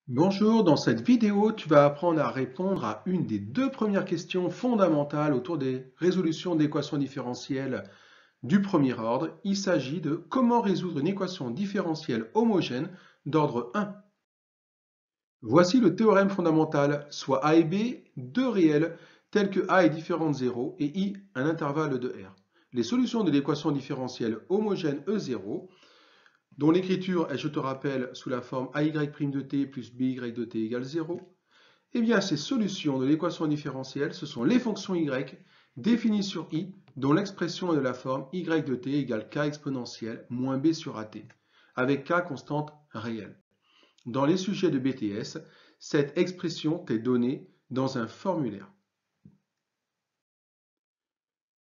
Bonjour, dans cette vidéo, tu vas apprendre à répondre à une des deux premières questions fondamentales autour des résolutions d'équations différentielles du premier ordre. Il s'agit de comment résoudre une équation différentielle homogène d'ordre 1. Voici le théorème fondamental, soit a et b, deux réels tels que a est différent de 0 et i un intervalle de r. Les solutions de l'équation différentielle homogène E0 dont l'écriture est, je te rappelle, sous la forme ay' de t plus by de t égale 0, eh bien ces solutions de l'équation différentielle, ce sont les fonctions y définies sur i, dont l'expression est de la forme y de t égale k exponentielle moins b sur at, avec k constante réelle. Dans les sujets de BTS, cette expression t'est donnée dans un formulaire.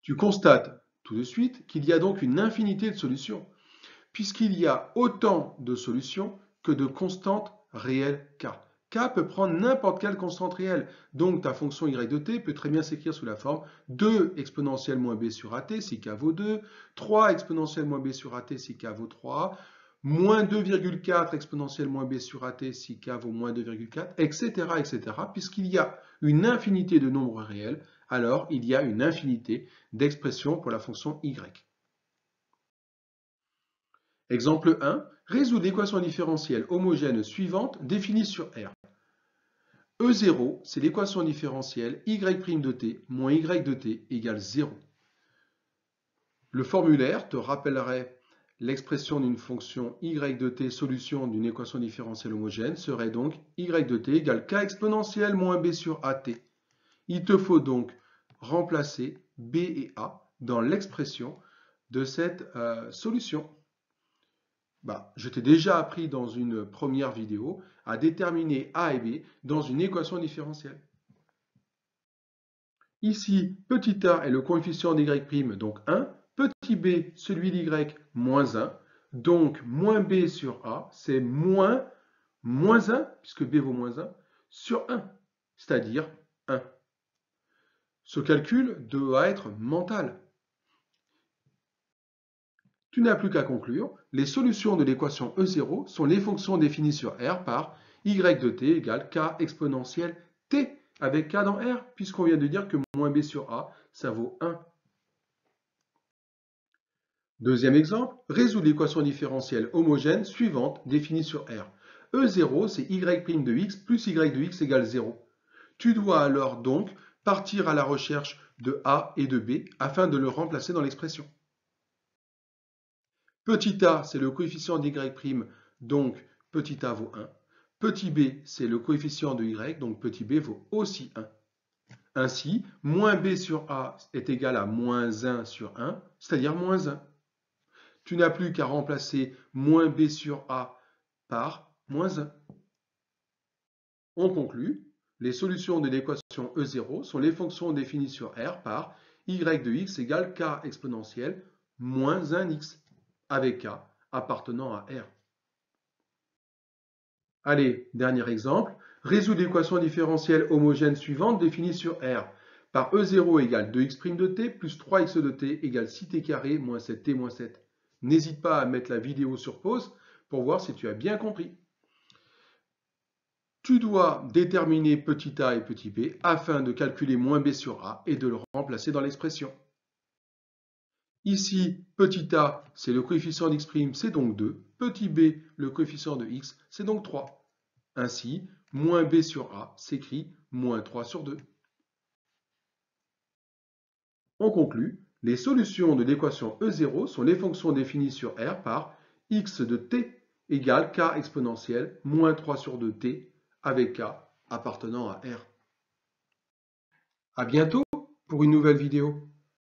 Tu constates tout de suite qu'il y a donc une infinité de solutions, puisqu'il y a autant de solutions que de constantes réelles k. K peut prendre n'importe quelle constante réelle. Donc ta fonction y de t peut très bien s'écrire sous la forme 2 exponentielle moins b sur at si k vaut 2, 3 exponentielle moins b sur at si k vaut 3, moins 2,4 exponentielle moins b sur at si k vaut moins 2,4, etc. etc. Puisqu'il y a une infinité de nombres réels, alors il y a une infinité d'expressions pour la fonction y. Exemple 1, résout l'équation différentielle homogène suivante définie sur R. E0, c'est l'équation différentielle y' de t moins y de t égale 0. Le formulaire te rappellerait l'expression d'une fonction y de t solution d'une équation différentielle homogène serait donc y de t égale k exponentielle moins b sur at. Il te faut donc remplacer b et a dans l'expression de cette solution. Je t'ai déjà appris dans une première vidéo à déterminer a et b dans une équation différentielle. Ici, petit a est le coefficient d'y', donc 1. Petit b, celui d'y, moins 1. Donc, moins b sur a, c'est moins 1, puisque b vaut moins 1, sur 1, c'est-à-dire 1. Ce calcul doit être mental. Tu n'as plus qu'à conclure. Les solutions de l'équation E0 sont les fonctions définies sur R par y de t égale k exponentielle t, avec k dans R, puisqu'on vient de dire que moins b sur a, ça vaut 1. Deuxième exemple, résout l'équation différentielle homogène suivante définie sur R. E0, c'est y' de x plus y de x égale 0. Tu dois alors donc partir à la recherche de a et de b afin de le remplacer dans l'expression. Petit a, c'est le coefficient d'y', donc petit a vaut 1. Petit b, c'est le coefficient de y, donc petit b vaut aussi 1. Ainsi, moins b sur a est égal à moins 1 sur 1, c'est-à-dire moins 1. Tu n'as plus qu'à remplacer moins b sur a par moins 1. On conclut, les solutions de l'équation E0 sont les fonctions définies sur R par y de x égale k exponentielle moins 1x, avec k appartenant à R. Allez, dernier exemple. Résoudre l'équation différentielle homogène suivante définie sur R. Par E0 égale 2x' de t plus 3x de t égale 6t carré moins 7t moins 7. N'hésite pas à mettre la vidéo sur pause pour voir si tu as bien compris. Tu dois déterminer petit a et petit b afin de calculer moins b sur a et de le remplacer dans l'expression. Ici, petit a, c'est le coefficient d'x', c'est donc 2. Petit b, le coefficient de x, c'est donc 3. Ainsi, moins b sur a s'écrit moins 3 sur 2. On conclut, les solutions de l'équation E0 sont les fonctions définies sur R par x de t égale k exponentielle moins 3 sur 2t avec k appartenant à R. À bientôt pour une nouvelle vidéo.